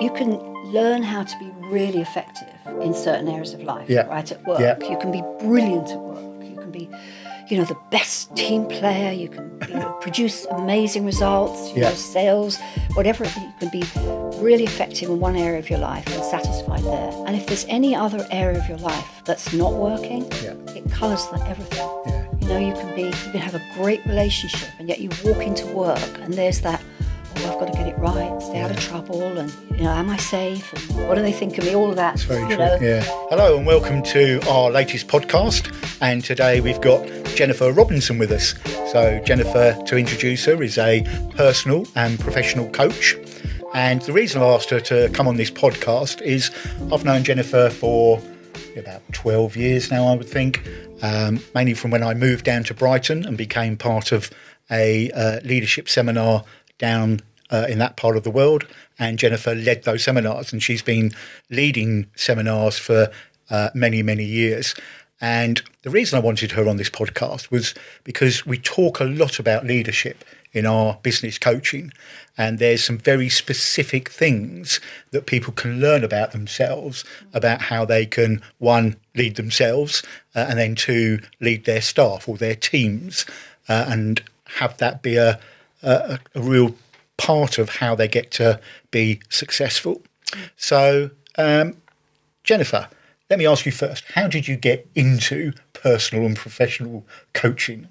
you can learn how to be really effective in certain areas of life, right? At work, you can be brilliant at work. You can be, the best team player. You can produce amazing results, sales, whatever. You can be really effective in one area of your life and satisfied there. And if there's any other area of your life that's not working, it colours everything. You can have a great relationship, and yet you walk into work and there's that, I've got to get it right, stay out of trouble, and am I safe, and what do they think of me, all of that. That's very true. Hello and welcome to our latest podcast, and today we've got Jennifer Robinson with us. So Jennifer, to introduce her, is a personal and professional coach, and the reason I asked her to come on this podcast is I've known Jennifer for about 12 years now, I would think, mainly from when I moved down to Brighton and became part of a leadership seminar down in that part of the world, and Jennifer led those seminars, and she's been leading seminars for many years. And the reason I wanted her on this podcast was because we talk a lot about leadership in our business coaching, and there's some very specific things that people can learn about themselves, about how they can, one, lead themselves, and then two, lead their staff or their teams, and have that be a real part of how they get to be successful. So, Jennifer, let me ask you first, how did you get into personal and professional coaching?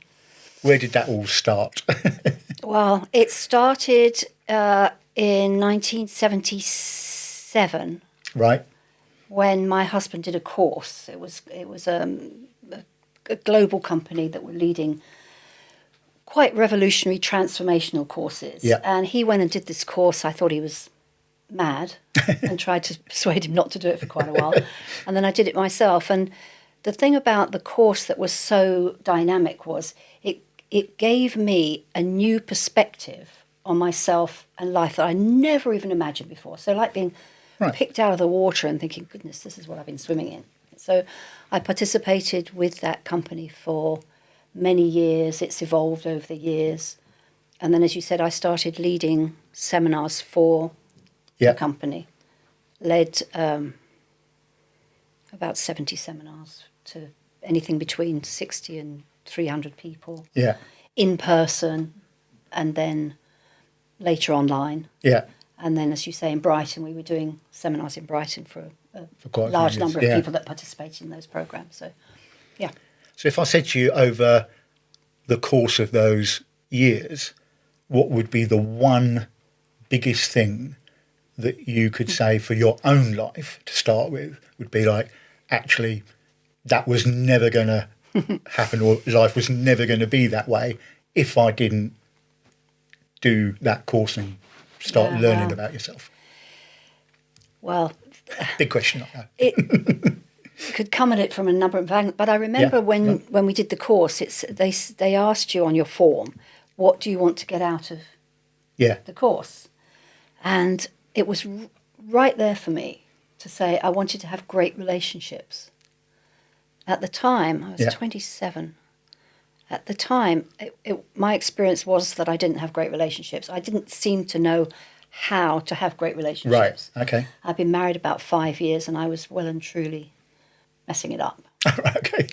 Where did that all start? Well, it started in 1977. Right. When my husband did a course. It was a global company that were leading quite revolutionary transformational courses. Yeah. And he went and did this course. I thought he was mad and tried to persuade him not to do it for quite a while. And then I did it myself. And the thing about the course that was so dynamic was it gave me a new perspective on myself and life that I never even imagined before. So like being picked out of the water and thinking, goodness, this is what I've been swimming in. So I participated with that company for many years. It's evolved over the years. And then, as you said, I started leading seminars for the company. Led about 70 seminars to anything between 60 and 300 people. Yeah. In person, and then later online. Yeah. And then, as you say, in Brighton, we were doing seminars in Brighton for a quite large number of people that participated in those programs. So, yeah. So if I said to you over the course of those years, what would be the one biggest thing that you could say for your own life to start with would be like, actually, that was never going to happen, or life was never going to be that way if I didn't do that course and start learning about yourself? Well, big question. It could come at it from a number of angles, but I remember when we did the course, they asked you on your form, what do you want to get out of the course? And it was right there for me to say I wanted to have great relationships. At the time, I was 27. At the time, my experience was that I didn't have great relationships. I didn't seem to know how to have great relationships. Right, okay. I've been married about 5 years, and I was well and truly messing it up. Okay.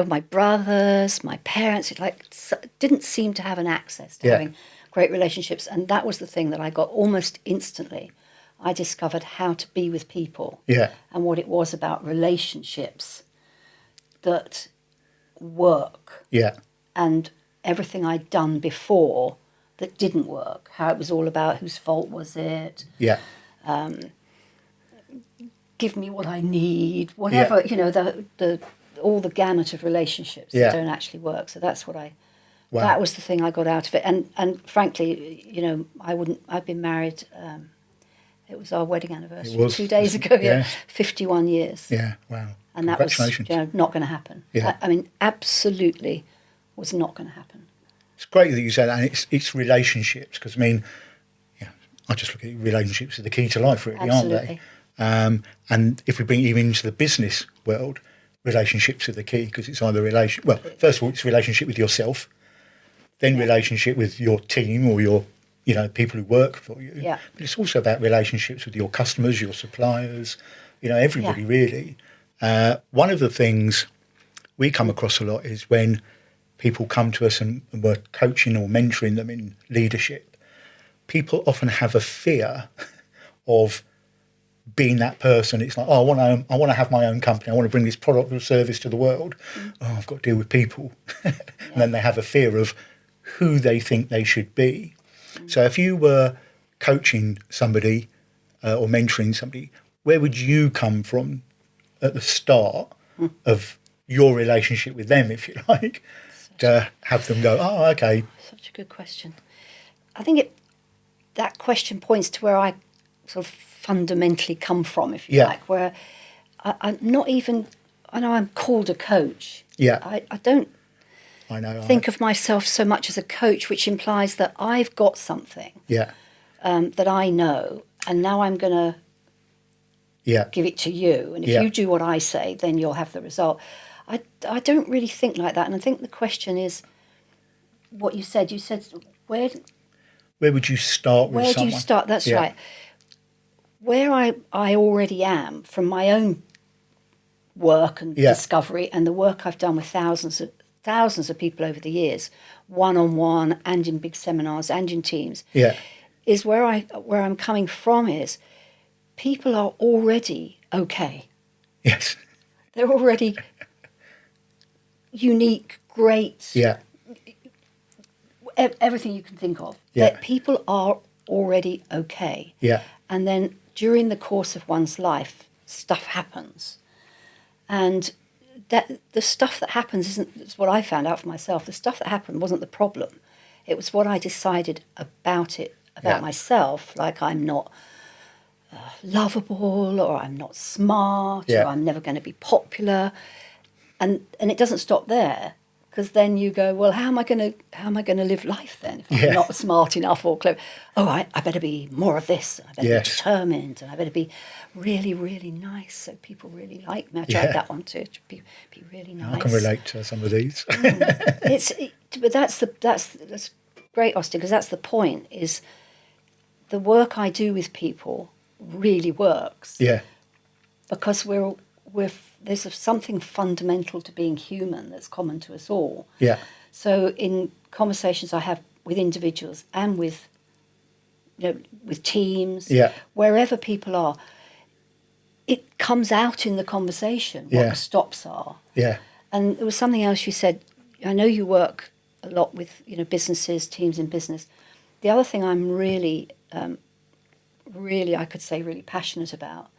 My brothers, my parents, didn't seem to have an access to having great relationships. And that was the thing that I got almost instantly. I discovered how to be with people and what it was about relationships that work. Yeah. And everything I'd done before that didn't work, how it was all about whose fault was it. Yeah. Give me what I need, whatever, the all the gamut of relationships that don't actually work. So that's what that was the thing I got out of it. And frankly, I've been married, it was our wedding anniversary 2 days ago, 51 years. Yeah, wow. And that was not going to happen. Yeah. I mean, absolutely was not going to happen. It's great that you say that, and it's relationships, because, I mean, I just look at relationships as the key to life, really, absolutely. Aren't they? And if we bring it even into the business world, relationships are the key, because it's either first of all, it's relationship with yourself, then relationship with your team or your people who work for you. Yeah. But it's also about relationships with your customers, your suppliers, everybody really. One of the things we come across a lot is when people come to us and we're coaching or mentoring them in leadership, people often have a fear of being that person. It's like, oh, I want to have my own company. I want to bring this product or service to the world. Oh, I've got to deal with people. And then they have a fear of who they think they should be. So if you were coaching somebody or mentoring somebody, where would you come from at the start of your relationship with them, if you like, to have them go, oh, okay. Such a good question. I think that question points to where I sort of fundamentally come from, if you like, where I'm not even, I know I'm called a coach. Yeah. I don't think of myself so much as a coach, which implies that I've got something that I know, and now I'm going to give it to you. And if you do what I say, then you'll have the result. I don't really think like that. And I think the question is what you said. You said, where would you start with someone? Where do you start? That's right. Where I already am from my own work and discovery, and the work I've done with thousands of people over the years, one-on-one and in big seminars and in teams, is where I'm coming from is people are already okay. Yes. They're already unique, great, everything you can think of. That people are already okay. Yeah. And then during the course of one's life, stuff happens. And that the stuff that happens it's what I found out for myself. The stuff that happened wasn't the problem. It was what I decided about myself. Like I'm not lovable, or I'm not smart, or I'm never going to be popular. And it doesn't stop there, because then you go, well, how am I going to live life then if I'm not smart enough or clever? Oh, I better be more of this. I better be determined, and I better be really, really nice so people really like me. I tried that one too, to be really nice. I can relate to some of these. But that's great, Austin, because that's the point. Is the work I do with people really works? Yeah. Because there's something fundamental to being human that's common to us all. Yeah. So in conversations I have with individuals and with teams, wherever people are, it comes out in the conversation what the stops are. Yeah. And there was something else you said. I know you work a lot with businesses, teams in business. The other thing I'm really I could say really passionate about,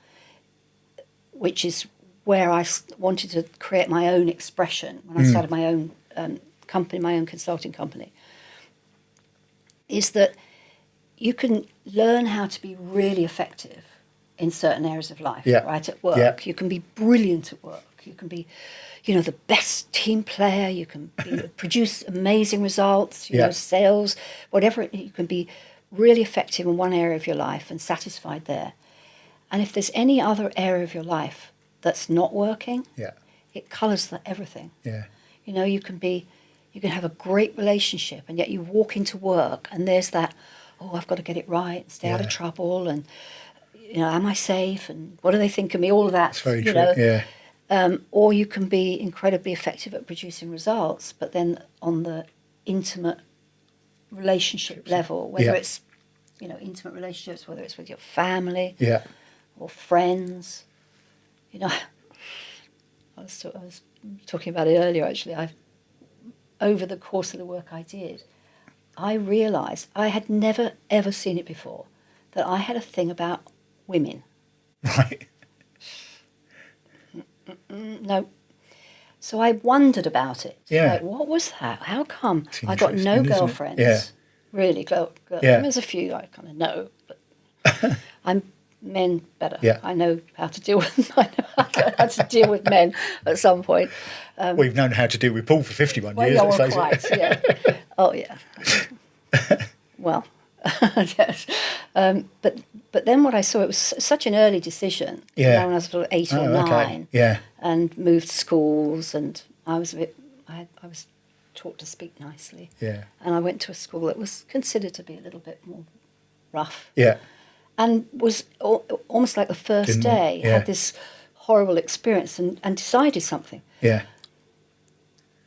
which is where I wanted to create my own expression when I started my own company, my own consulting company, is that you can learn how to be really effective in certain areas of life, right? At work, you can be brilliant at work. You can be, the best team player. You can produce amazing results, sales, whatever. You can be really effective in one area of your life and satisfied there. And if there's any other area of your life that's not working, it colours everything. Yeah. You can have a great relationship, and yet you walk into work and there's that, oh, I've got to get it right, stay out of trouble, and am I safe, and what do they think of me? All of that. That's very true. Yeah. Or you can be incredibly effective at producing results, but then on the intimate relationship level, whether it's intimate relationships, whether it's with your family, or friends. I was talking about it earlier, actually. Over the course of the work I did, I realised I had never, ever seen it before, that I had a thing about women. Right. No. So I wondered about it. Yeah. Like, what was that? How come I got no girlfriends? Yeah. Really, there's a few I kind of know, but I'm men better. Yeah. I know how to deal with them. I know how to deal with men at some point. We've known how to deal with Paul for 51 years. Well, quite, yeah. Oh, yeah. Well, yes. But then what I saw, it was such an early decision. Yeah. When I was sort of 8 or 9. Okay. Yeah. And moved schools, and I was a bit. I was taught to speak nicely. Yeah. And I went to a school that was considered to be a little bit more rough. Yeah. And was almost like the first day, had this horrible experience and decided something. Yeah.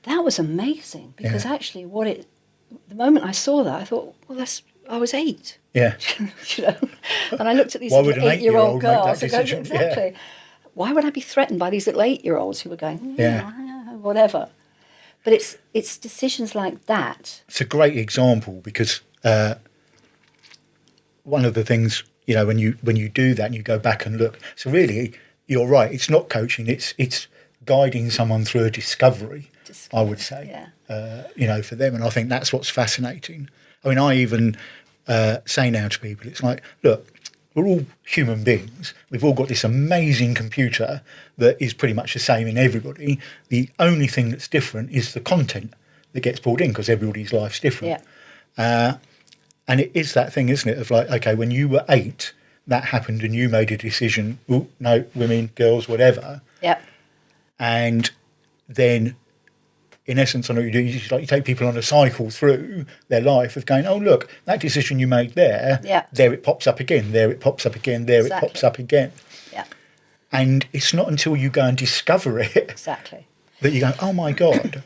That was amazing because actually the moment I saw that, I thought, well, I was 8. Yeah. You know? And I looked at these Why little would an 8-year-old 8-year-old make that girls and go, decision? exactly. Yeah. Why would I be threatened by these little 8-year-olds who were going, Yeah. whatever? But it's decisions like that. It's a great example because one of the things, you know, when you do that and you go back and look, so really you're right. It's not coaching. It's guiding someone through a discovery. I would say, you know, for them, and I think that's what's fascinating. I mean, I even say now to people, it's like, look, we're all human beings. We've all got this amazing computer that is pretty much the same in everybody. The only thing that's different is the content that gets pulled in because everybody's life's different. Yeah. And it is that thing, isn't it, of like, okay, when you were 8, that happened and you made a decision, oh, no, women, girls, whatever. Yeah. And then, in essence, I know what you do, you take people on a cycle through their life of going, oh, look, that decision you made there, there it pops up again, there it pops up again, there it pops up again. Yeah. And it's not until you go and discover it that you go, oh, my God.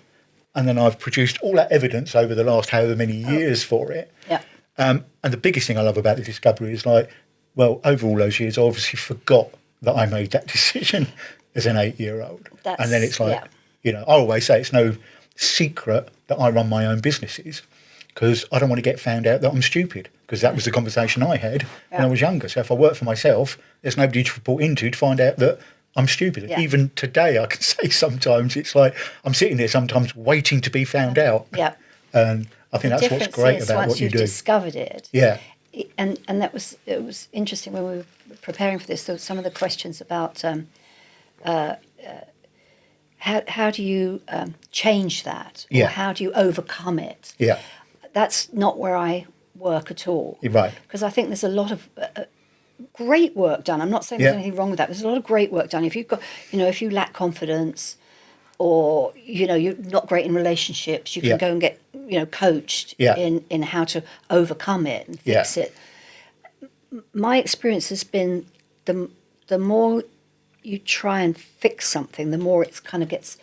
And then I've produced all that evidence over the last however many years for it. Yeah. And the biggest thing I love about the discovery is like, well, over all those years, I obviously forgot that I made that decision as an 8-year-old. And then it's like, you know, I always say it's no secret that I run my own businesses because I don't want to get found out that I'm stupid, because that was the conversation I had when I was younger. So if I work for myself, there's nobody to report into to find out that I'm stupid. Yeah. Even today, I can say sometimes it's like I'm sitting there sometimes waiting to be found out. Yeah. And I think that's what's great about what you do. Once you've discovered it. Yeah. And it was interesting when we were preparing for this. So some of the questions about how do you change that, or how do you overcome it? Yeah. That's not where I work at all. Right. Because I think there's a lot of great work done. I'm not saying there's anything wrong with that. There's a lot of great work done. If you've got, you know, if you lack confidence, or you know you're not great in relationships, you can go and get, you know, coached in how to overcome it and fix it. My experience has been the more you try and fix something, the more it's kind of gets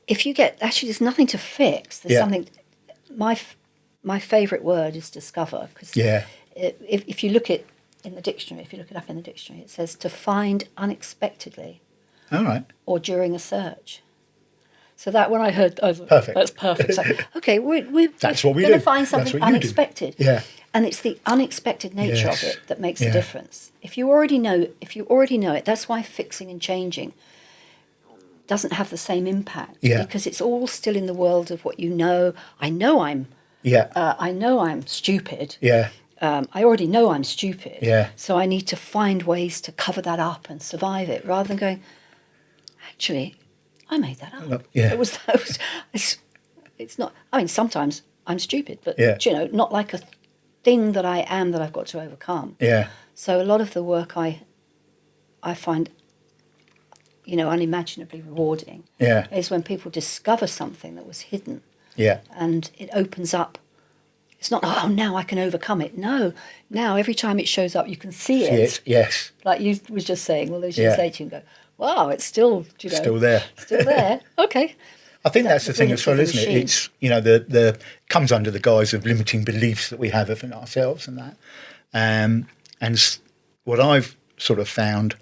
if you get, actually there's nothing to fix. There's something. My favourite word is discover, because if you look it in the dictionary, if you look it up in the dictionary, it says to find unexpectedly. All right. Or during a search. So that, when I heard, I was like, perfect. That's perfect. So, okay, that's what we going do. to find something unexpected. Yeah. And it's the unexpected nature of it that makes the difference. If you already know it, that's why fixing and changing doesn't have the same impact. Yeah. Because it's all still in the world of what you know. I know I'm stupid. Yeah. I already know I'm stupid. Yeah. So I need to find ways to cover that up and survive it, rather than going, actually, I made that up. Yeah. It's not, I mean, sometimes I'm stupid, but, you know, not like a thing that I am that I've got to overcome. Yeah. So a lot of the work I find, you know, unimaginably rewarding is when people discover something that was hidden. Yeah. And it opens up. It's not, oh, now I can overcome it. No, now every time it shows up, you can see it. Yes. Like you was just saying, well, those years later, you can go, wow, it's still, you know. Still there. Still there. Okay. I think that's the thing as well, isn't it? It's, you know, the comes under the guise of limiting beliefs that we have of ourselves and that. And what I've sort of found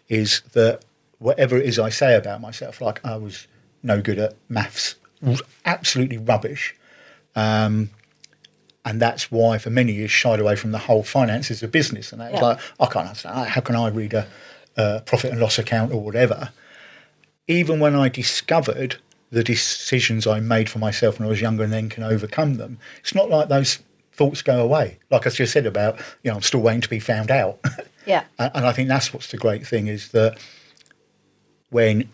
is that whatever it is I say about myself, like I was no good at maths, absolutely rubbish. And that's why for many years shied away from the whole finances of business. And that was like, I can't understand. How can I read a profit and loss account or whatever? Even when I discovered the decisions I made for myself when I was younger and then can overcome them, it's not like those thoughts go away. Like I just said about, you know, I'm still waiting to be found out. Yeah. And I think that's what's the great thing, is that when,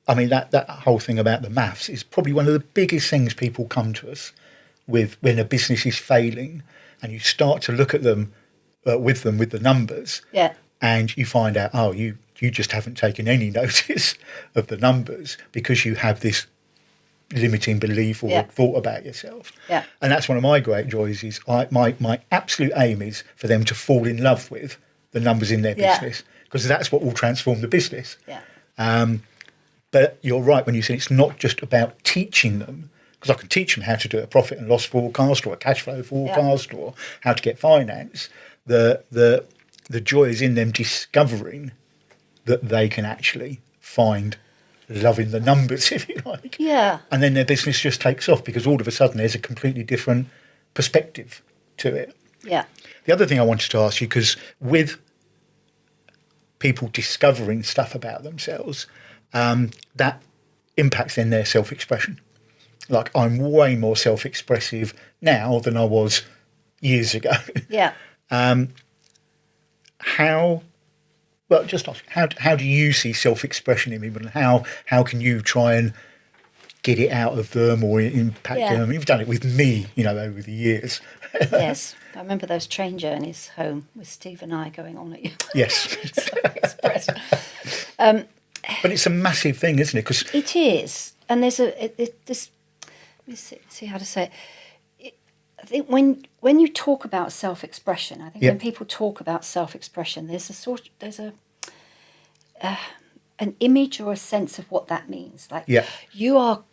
I mean, that whole thing about the maths is probably one of the biggest things people come to us with when a business is failing, and you start to look at them with the numbers, and you find out, oh, you you just haven't taken any notice of the numbers because you have this limiting belief or thought about yourself. Yeah. And that's one of my great joys is my absolute aim is for them to fall in love with the numbers in their business, because that's what will transform the business. Yeah. But you're right when you say it's not just about teaching them, because I can teach them how to do a profit and loss forecast or a cash flow forecast or how to get finance. The joy is in them discovering that they can actually find love in the numbers, if you like. Yeah. And then their business just takes off because all of a sudden there's a completely different perspective to it. Yeah. The other thing I wanted to ask you, because with people discovering stuff about themselves, that impacts in their self-expression. Like, I'm way more self-expressive now than I was years ago. Yeah. How do you see self-expression in people, and how can you try and get it out of them or impact them? You've done it with me, over the years. Yes. I remember those train journeys home with Steve and I going on at you. Yes. Self-expressed. But it's a massive thing, isn't it? 'Cause it is. And there's this, let me see how to say it. I think when you talk about self-expression, I think when people talk about self-expression, there's an image or a sense of what that means. Like, you are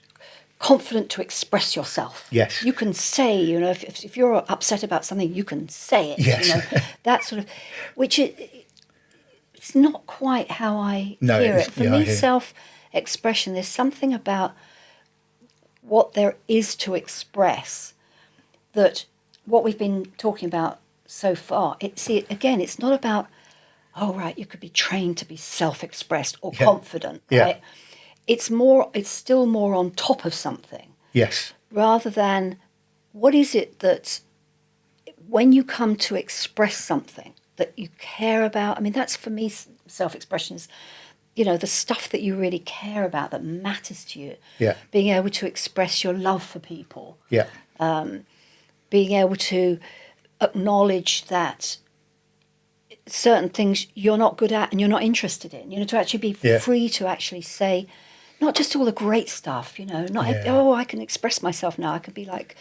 confident to express yourself. Yes. You can say, if you're upset about something, you can say it. Yes. That sort of, which it's not quite how I hear it. For me, self-expression, there's something about what there is to express that what we've been talking about so far, it's not about, you could be trained to be self-expressed or confident, right? It's still more on top of something. Yes. Rather than, what is it that, when you come to express something that you care about, I mean, that's for me, self-expression is, the stuff that you really care about, that matters to you. Yeah. Being able to express your love for people. Yeah. Being able to acknowledge that certain things you're not good at and you're not interested in, to actually be free to actually say, not just all the great stuff, I can express myself now. I can be like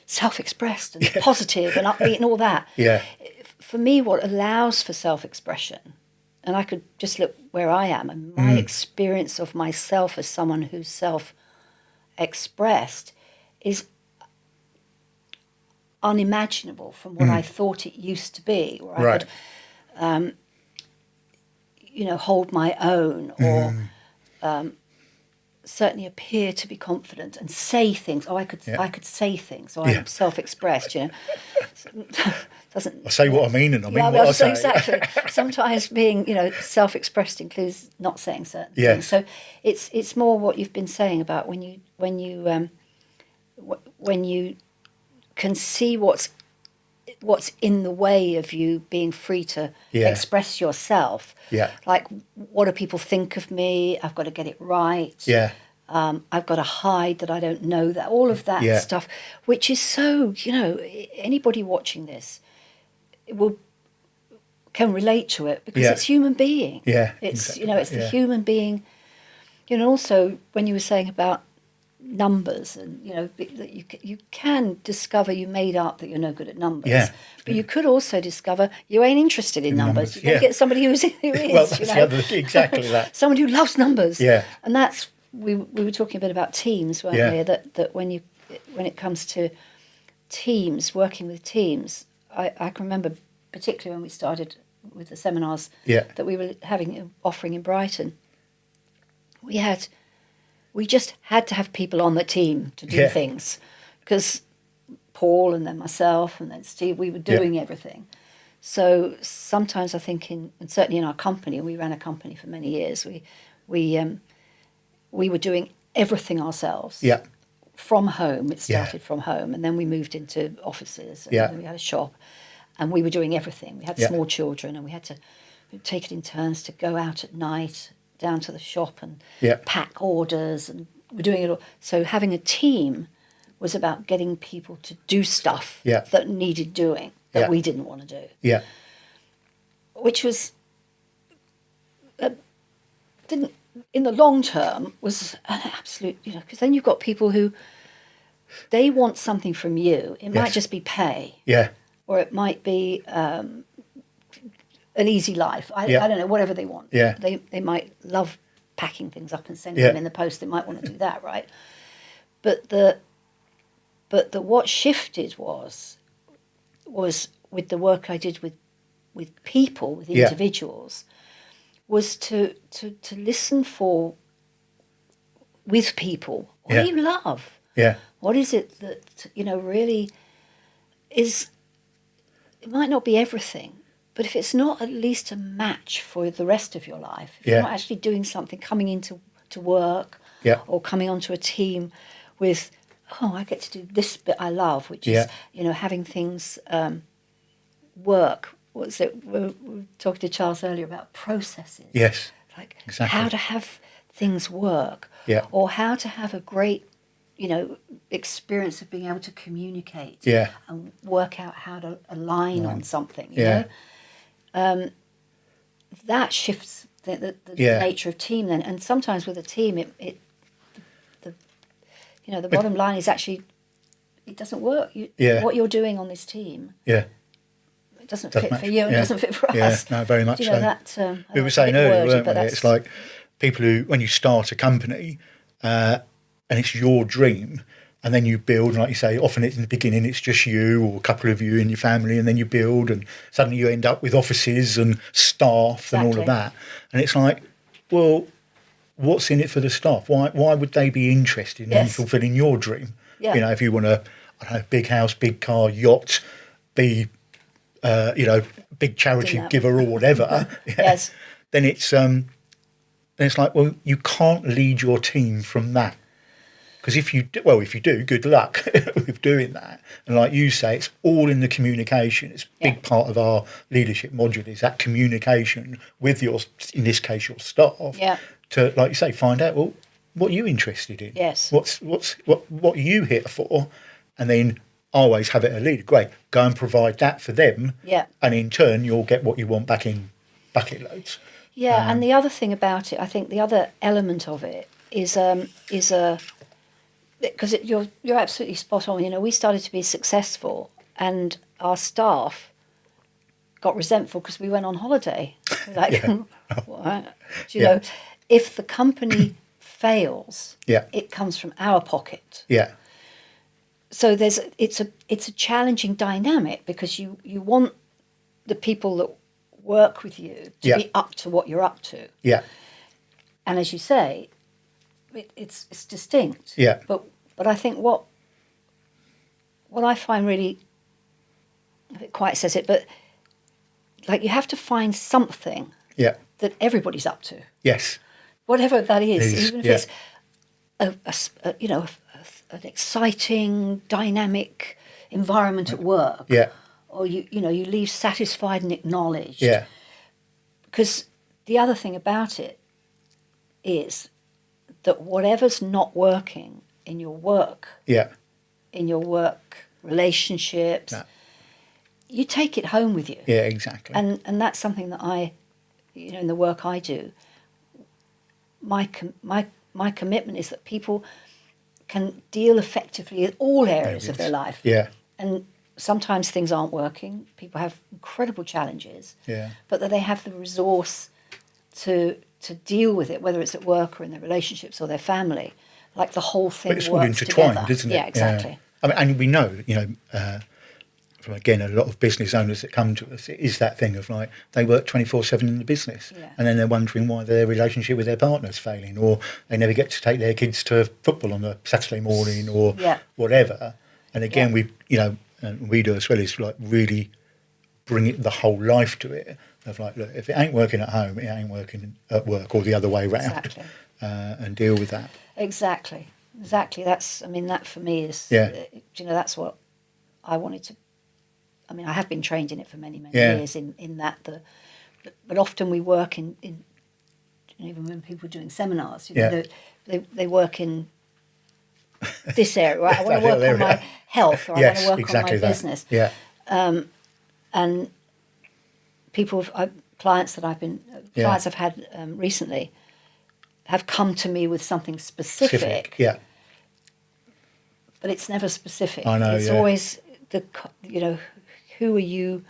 self-expressed and positive and upbeat and all that. Yeah. For me, what allows for self-expression, and I could just look where I am and my experience of myself as someone who's self-expressed is unimaginable from what I thought it used to be, where I could hold my own or certainly appear to be confident and say things. I could say things. So I'm self-expressed. I say what I mean and I mean what I say. Exactly. Sometimes being self-expressed includes not saying certain things. So it's more what you've been saying about when you can see what's in the way of you being free to express yourself. Yeah. Like, what do people think of me? I've got to get it right. Yeah. I've got to hide that I don't know that. All of that stuff, which is so, anybody watching this can relate to it because it's human being. Yeah. It's, exactly. It's the human being. Also, when you were saying about numbers and that you can discover you made up that you're no good at numbers, but you could also discover you ain't interested in numbers. You can get somebody who is well, that's exactly that. Someone who loves numbers, and that's we were talking a bit about teams, weren't we? That when it comes to teams, working with teams, I can remember particularly when we started with the seminars that we were offering in Brighton, we just had to have people on the team to do things, because Paul and then myself and then Steve, we were doing everything. So sometimes I think and certainly in our company, we ran a company for many years, we were doing everything ourselves. Yeah. From home. It started from home, and then we moved into offices, and then we had a shop, and we were doing everything. We had small children, and we had to take it in turns to go out at night down to the shop and pack orders, and we're doing it all. So having a team was about getting people to do stuff that needed doing, that we didn't want to do. Yeah. Which was didn't, in the long term, was an absolute, because then you've got people who, they want something from you. It might just be pay. Yeah. Or it might be an easy life. I don't know, whatever they want. Yeah. They might love packing things up and sending them in the post. They might want to do that, right? But the what shifted was with the work I did with people, with individuals, was to listen for, with people, what do you love? Yeah. What is it that, really is, it might not be everything, but if it's not at least a match for the rest of your life, if you're not actually doing something, coming into work or coming onto a team with, I get to do this bit I love, which is, having things work. What's it? We were talking to Charles earlier about processes. Yes. Like exactly. how to have things work. Yeah. Or how to have a great, experience of being able to communicate. Yeah. And work out how to align on something. You know? That shifts the nature of team then. And sometimes with a team, the bottom line is actually, it doesn't work. What you're doing on this team. Yeah. It doesn't fit for you. It doesn't fit for Yeah, us. no, very much so. That, we were saying earlier, weren't we? That's... It's like people who, when you start a company, and it's your dream, and then you build, like you say, often it's in the beginning, it's just you or a couple of you and your family, and then you build, and suddenly you end up with offices and staff and all of that. And it's like, well, what's in it for the staff? Why would they be interested in fulfilling your dream? Yeah. If you want a, I don't know, big house, big car, yacht, be, big charity giver or whatever. Yes. Then it's like, well, you can't lead your team from that. Because if you do, good luck with doing that. And like you say, it's all in the communication. It's a big part of our leadership module is that communication with your, in this case, your staff. Yeah. To, like you say, find out, well, what are you interested in? Yes. What are you here for? And then always have it a leader. Great. Go and provide that for them. Yeah. And in turn, you'll get what you want back in bucket loads. Yeah. And the other thing about it, I think the other element of it is because you're absolutely spot on. We started to be successful, and our staff got resentful because we went on holiday. Like, what? Know, if the company fails, it comes from our pocket. Yeah. So it's a challenging dynamic because you want the people that work with you to be up to what you're up to. Yeah. And as you say, it's distinct. Yeah. But I think what I find really, it quite says it, but like you have to find something that everybody's up to. Yes. Whatever that is, even if it's an exciting, dynamic environment at work. Yeah. Or you leave satisfied and acknowledged. Yeah. Because the other thing about it is that whatever's not working in your work, in your work relationships, you take it home with you. Yeah, exactly. And that's something that I, in the work I do, my commitment is that people can deal effectively in all areas of their life. Yeah. And sometimes things aren't working. People have incredible challenges. Yeah. But that they have the resource to deal with it, whether it's at work or in their relationships or their family. Like the whole thing works together. But it's all intertwined, isn't it? Yeah, exactly. Yeah. I mean, and we know, from, again, a lot of business owners that come to us, it is that thing of like, they work 24/7 in the business. Yeah. And then they're wondering why their relationship with their partner's failing, or they never get to take their kids to football on a Saturday morning or whatever. And again, we do as well, is like really bring it the whole life to it. Of like, look, if it ain't working at home, it ain't working at work, or the other way around. Exactly. And deal with that. Exactly. That's, that for me is, that's what I wanted to, I have been trained in it for many, many years in that, but often we work in even when people are doing seminars, they work in this area, right? I want to work on my health, or I want to work on my business. Yeah. And people, clients I've had recently, have come to me with something specific. Yeah. But it's never specific. I know, It's yeah. always who are you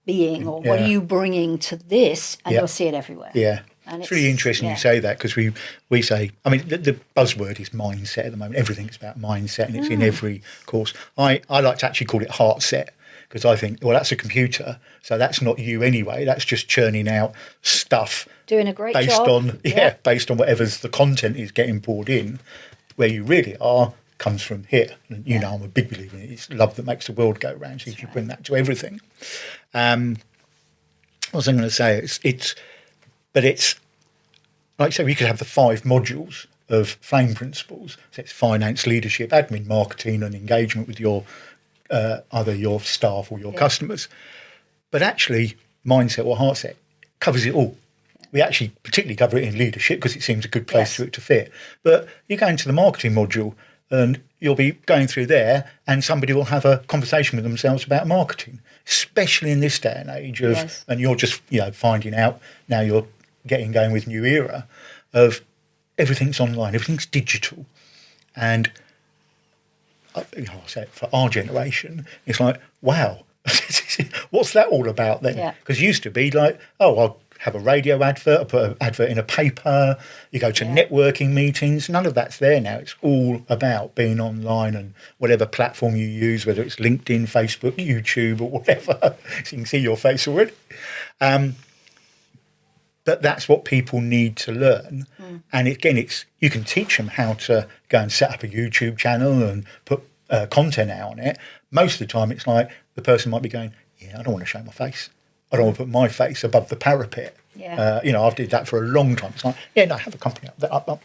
being, or what are you bringing to this, and you'll see it everywhere. Yeah. And it's really interesting you say that, because we say, I mean, the buzzword is mindset at the moment. Everything's about mindset, and it's in every course. I like to actually call it heart set, because I think, well, that's a computer, so that's not you anyway. That's just churning out stuff. Doing a great based job. based on whatever's the content is getting poured in. Where you really are comes from here. And, you know, I'm a big believer in it. It's love that makes the world go round. So if you bring that to everything. What was I going to say? It's like I say, we could have the 5 modules of flame principles. So it's finance, leadership, admin, marketing, and engagement with your either your staff or your customers. But actually, mindset or heart set covers it all. We actually particularly cover it in leadership because it seems a good place for it to fit. But you go into the marketing module and you'll be going through there, and somebody will have a conversation with themselves about marketing, especially in this day and age of, and you're just, finding out now, you're getting going with new era of everything's online, everything's digital. And I'll say it, for our generation, it's like, wow, what's that all about then? Because it used to be like, oh, I'll have a radio advert, I'll put an advert in a paper, you go to networking meetings. None of that's there now. It's all about being online, and whatever platform you use, whether it's LinkedIn, Facebook, YouTube, or whatever. So you can see your face already. But that's what people need to learn. And again, you can teach them how to go and set up a YouTube channel and put content out on it. Most of the time, it's like the person might be going, I don't want to show my face. I don't want to put my face above the parapet. I've did that for a long time. It's like, I have a company up,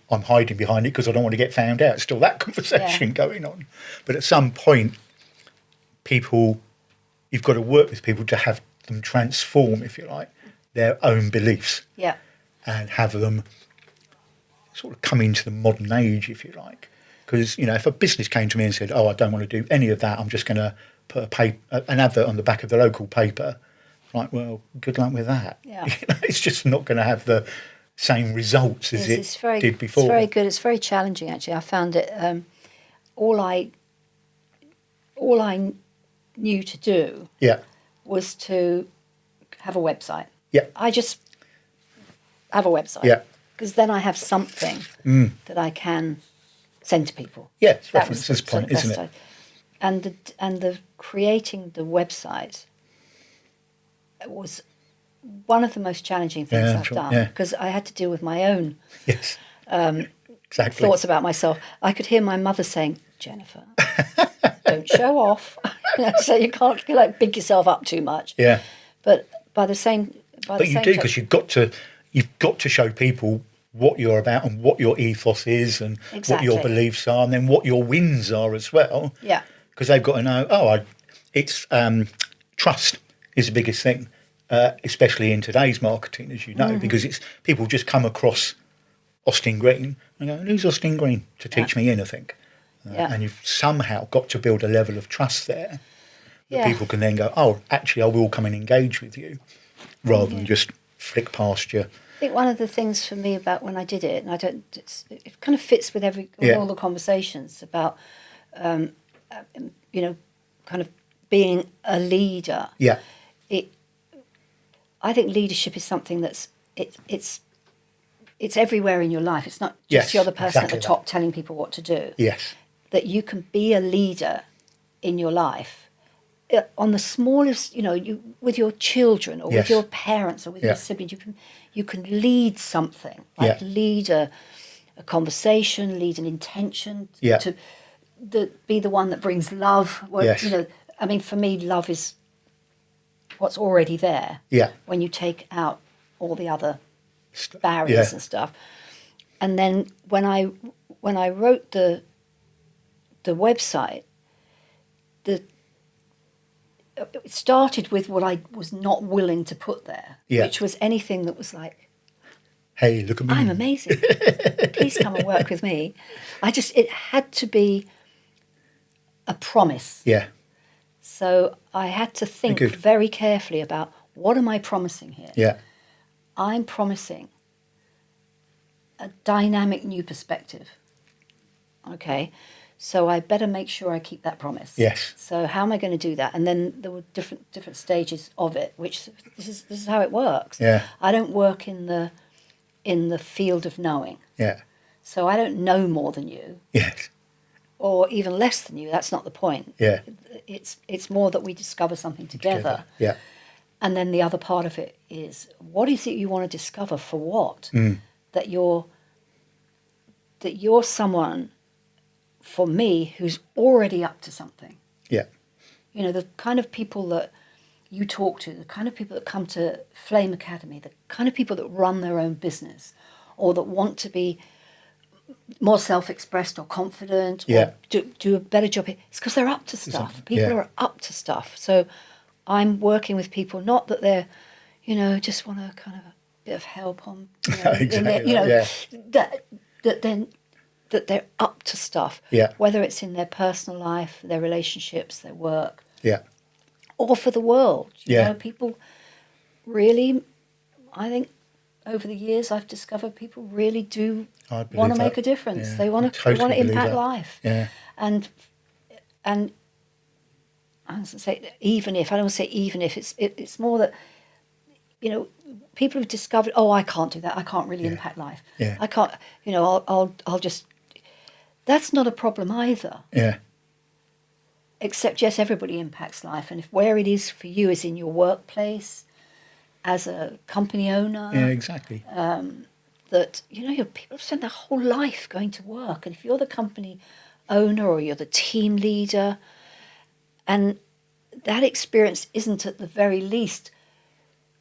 I'm hiding behind it because I don't want to get found out. It's still that conversation going on. But at some point, you've got to work with people to have them transform, if you like, their own beliefs. And have them sort of come into the modern age, if you like. Because, if a business came to me and said, I don't want to do any of that, I'm just going to put an advert on the back of the local paper, like, well, good luck with that. It's just not going to have the same results as it did before. It's very good. It's very challenging, actually. I found it. All I knew to do was to have a website. I just have a website. Because then I have something that I can send to people. It's reference point, isn't it? And the creating the website was one of the most challenging things I've done, because I had to deal with my own thoughts about myself. I could hear my mother saying, Jennifer, don't show off. So you can't big yourself up too much. But by the same you do, because you've got to show people what you're about and what your ethos is, and what your beliefs are, and then what your wins are as well. Because they've got to know, it's trust is the biggest thing, especially in today's marketing, as you know, because it's people just come across Austin Green and go, who's Austin Green to teach me anything? And you've somehow got to build a level of trust there that people can then go, actually, I will come and engage with you, rather than just flick past you. I think one of the things for me about when I did it, and it kind of fits with all the conversations about, kind of being a leader. I think leadership is something that's it's everywhere in your life. It's not just you're the person at the top telling people what to do. That you can be a leader in your life on the smallest, with your children or with your parents or with your siblings. You can lead something, lead a conversation, lead an intention, to be the one that brings love. I mean, for me, love is what's already there. When you take out all the other barriers and stuff. And then when I wrote the website, it started with what I was not willing to put there, which was anything that was like, hey, look at me, I'm amazing, please come and work with me. It had to be a promise. So I had to think very carefully about, what am I promising here? I'm promising a dynamic new perspective. Okay, so I better make sure I keep that promise. Yes. So how am I going to do that? And then there were different stages of it, which this is how it works. Yeah. I don't work in the field of knowing. Yeah. So I don't know more than you, Yes. or even less than you. That's not the point. Yeah. It's more that we discover something together. Yeah. And then the other part of it is, what is it you want to discover for what? That you're someone, for me, who's already up to something. Yeah. You know, the kind of people that you talk to, the kind of people that come to Flame Academy, the kind of people that run their own business or that want to be more self-expressed or confident or do a better job. It's because they're up to stuff. People are up to stuff. So I'm working with people, not that they're, you know, just want a kind of a bit of help on, you know, Exactly. that they're up to stuff. Yeah. Whether it's in their personal life, their relationships, their work, Yeah. or for the world. You Yeah. know, people really, I think over the years I've discovered people really do I believe want to that. make a difference. Yeah, They want I to totally believe impact that. life. Yeah. And I was going to say, even if, I don't want to say even if, it's more that, you know, people have discovered, oh, I can't do that. I can't really impact life. Yeah. I can't, you know, I'll just, that's not a problem either. Yeah. Except, yes, everybody impacts life. And if where it is for you is in your workplace, as a company owner, Yeah, exactly. that, you know, people spend their whole life going to work. And if you're the company owner or you're the team leader, and that experience isn't at the very least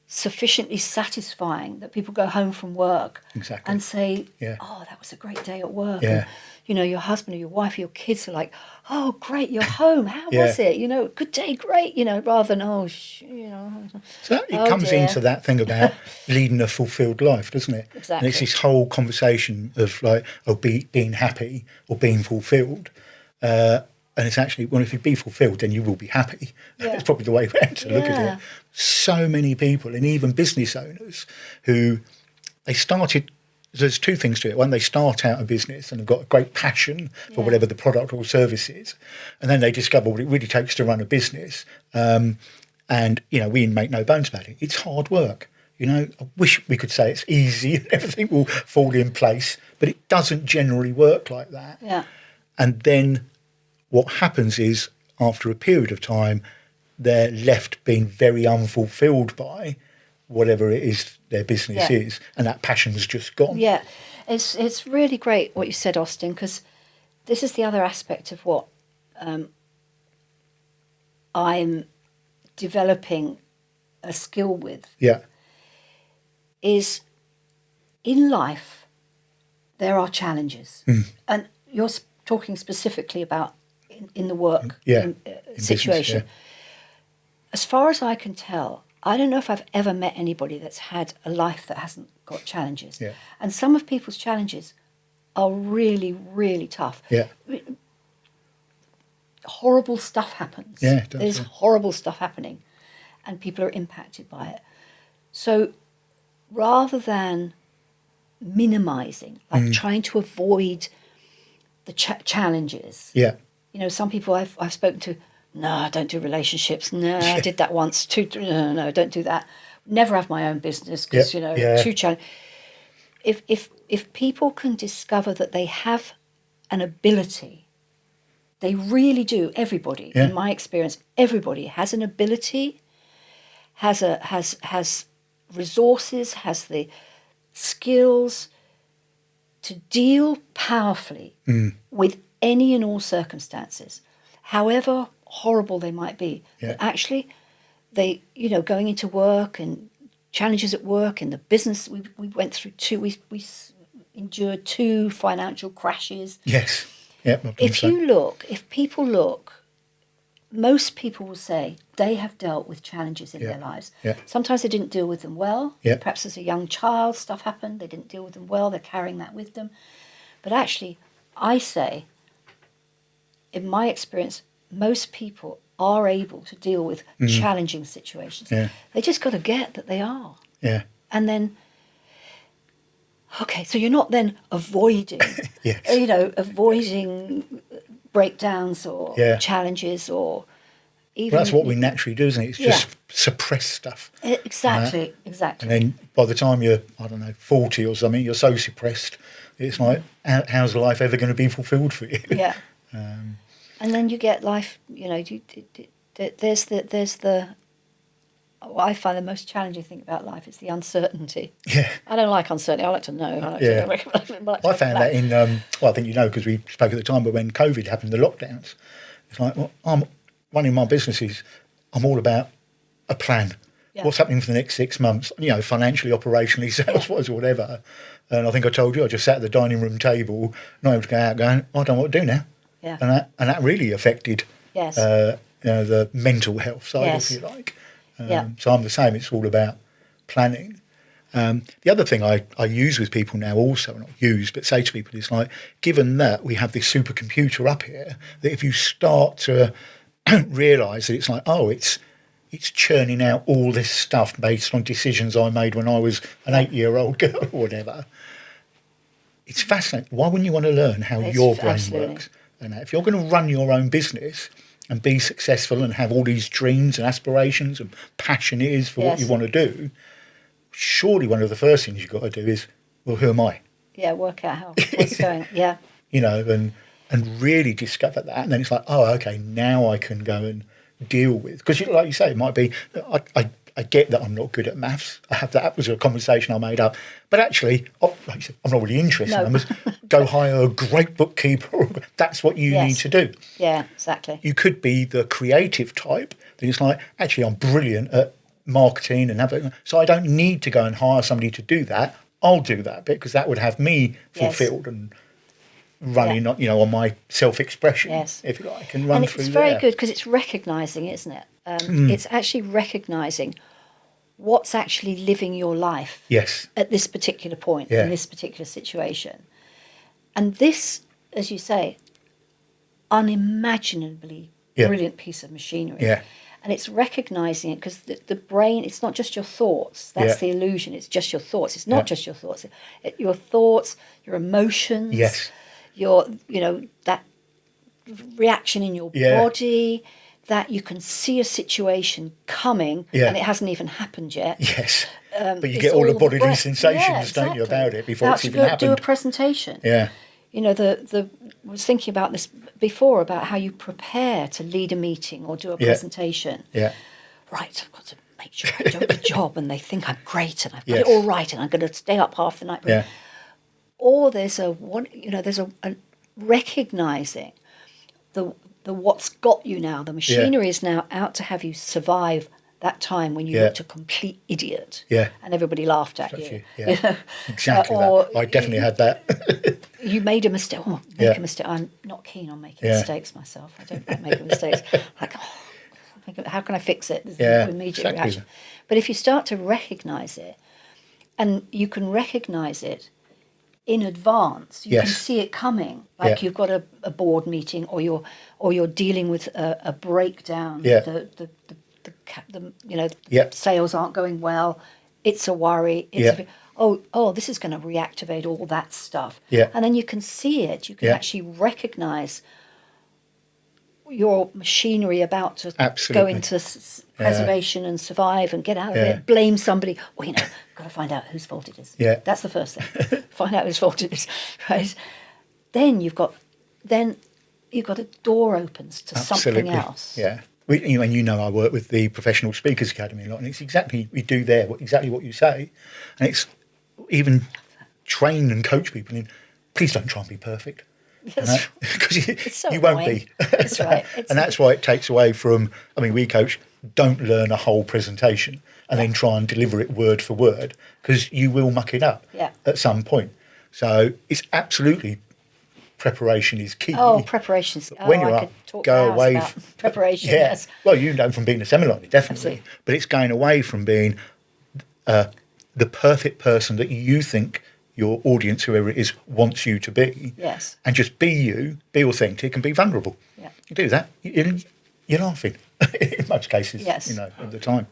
sufficiently satisfying that people go home from work Exactly. and say, Yeah. oh, that was a great day at work. Yeah. And, you know, your husband or your wife or your kids are like, oh, great, you're home. How Yeah. was it? You know, good day, great. You know, rather than, oh, you know. So it Oh, comes dear. into that thing about leading a fulfilled life, doesn't it? Exactly. And it's this whole conversation of like, being happy or being fulfilled. And it's actually, well, if you be fulfilled, then you will be happy. Yeah. It's probably the way to look at Yeah. it. So many people, and even business owners, who they started. There's two things to it. One, they start out a business and have got a great passion for Yeah. whatever the product or service is, and then they discover what it really takes to run a business. And you know, we make no bones about it. It's hard work. You know, I wish we could say it's easy and everything will fall in place, but it doesn't generally work like that. Yeah. And then what happens is, after a period of time, they're left being very unfulfilled by whatever it is their business Yeah. is, and that passion's just gone. Yeah, it's really great what you said, Austin, because this is the other aspect of what I'm developing a skill with, Yeah, is in life there are challenges. And you're talking specifically about in the work in business, situation. yeah. As far as I can tell, I don't know if I've ever met anybody that's had a life that hasn't got challenges. Yeah. And some of people's challenges are really, really tough. Yeah, Horrible stuff happens. Yeah, it does, There's yeah. horrible stuff happening, and people are impacted by it. So rather than minimizing, like trying to avoid the challenges, yeah, you know, some people I've spoken to, no, I don't do relationships. No, I did that once. No, don't do that. Never have my own business because, Yeah, you know, yeah. too challenging. If people can discover that they have an ability, they really do. Everybody, Yeah. in my experience, everybody has an ability, has resources, has the skills to deal powerfully with any and all circumstances, however horrible they might be. Yeah. But actually, they, you know, going into work and challenges at work in the business, we went through we endured 2 financial crashes. yes, yeah. I've done the If same. if people look, most people will say they have dealt with challenges in Yeah. their lives. Yeah. Sometimes they didn't deal with them well. Yeah. Perhaps as a young child, stuff happened. They didn't deal with them well. They're carrying that with them. But actually, I say, in my experience, most people are able to deal with challenging situations. Yeah. They just got to get that they are. Yeah, And then Okay, so you're not then avoiding, Yes. avoiding breakdowns or Yeah. challenges or even... Well, that's what we naturally do, isn't it? It's just Yeah. suppress stuff. Exactly. And then by the time you're, I don't know, 40 or something, you're so suppressed. It's like, how's life ever going to be fulfilled for you? Yeah. And then you get life, there's the what I find the most challenging thing about life is the uncertainty. Yeah. I don't like uncertainty. I like to know. I like Yeah. to I found that in, well, I think you know because we spoke at the time, but when COVID happened, the lockdowns, it's like, well, I'm running my businesses. I'm all about a plan. Yeah. What's happening for the next 6 months, financially, operationally, sales-wise, whatever. And I think I told you, I just sat at the dining room table, not able to go out going, I don't know what to do now. Yeah. And that really affected Yes. the mental health side, Yes. if you like. Yeah. So I'm the same. It's all about planning. The other thing I use with people now also, not use, but say to people is like, given that we have this supercomputer up here, that if you start to realise that it's like, it's churning out all this stuff based on decisions I made when I was an 8-year-old girl or whatever. It's fascinating. Why wouldn't you want to learn how your brain works? And if you're going to run your own business and be successful and have all these dreams and aspirations and passion it is for what you want to do, surely one of the first things you've got to do is, well, who am I? Yeah, work out what's going. Yeah. And really discover that. And then it's like, oh, okay, now I can go and deal with. Because like you say, it might be, I get that I'm not good at maths. That was a conversation I made up. But actually, like you said, I'm not really interested in numbers. Go hire a great bookkeeper. That's what you need to do. Yeah, exactly. You could be the creative type. Then it's like, actually, I'm brilliant at marketing and everything. So I don't need to go and hire somebody to do that. I'll do that bit because that would have me fulfilled and running, on my self-expression, if you like, and run through it's very good because it's recognising, isn't it? It's actually recognising what's actually living your life at this particular point, in this particular situation. And this, as you say, unimaginably brilliant piece of machinery. Yeah. And it's recognising it because the brain, it's not just your thoughts. That's the illusion. It's just your thoughts. It's not just your thoughts. Your thoughts, your emotions. Yes. Your, that reaction in your body, that you can see a situation coming and it hasn't even happened yet. Yes. But you get all the bodily sensations, don't you, about it before it's even happened. Do a presentation. Yeah. I was thinking about this before, about how you prepare to lead a meeting or do a presentation. Yeah. Right, I've got to make sure I do a good job and they think I'm great and I've got it all right and I'm going to stay up half the night. Yeah. Or there's a recognising the what's got you now. The machinery is now out to have you survive that time when you looked a complete idiot. Yeah. And everybody laughed at you. Yeah. Exactly that. I definitely had that. You made a mistake. Oh, make a mistake. I'm not keen on making mistakes myself. I don't like making mistakes. Like, how can I fix it? There's no immediate reaction. But if you start to recognise it, and you can recognise it in advance, you can see it coming. Like you've got a board meeting, or you're dealing with a breakdown. The sales aren't going well. It's a worry. This is going to reactivate all that stuff. Yeah. And then you can see it. You can actually recognise your machinery about to go into preservation and survive and get out of it. Blame somebody. Well, got to find out whose fault it is. Yeah. That's the first thing. Find out whose fault it is. Right. Then you've got a door opens to something else. Yeah. I work with the Professional Speakers Academy a lot, and it's exactly, we do there exactly what you say. And it's even train and coach people in, please don't try and be perfect. Because you won't be. That's right. And that's why it takes away from, we coach, don't learn a whole presentation and then try and deliver it word for word, because you will muck it up at some point. So it's absolutely, preparation is key. Oh, preparations. When you're up, go away. Preparation, yes. Well, from being a seminar, definitely. Absolutely. But it's going away from being the perfect person that you think your audience, whoever it is, wants you to be. Yes. And just be you, be authentic and be vulnerable. Yeah. You do that, you're laughing in most cases, at the time.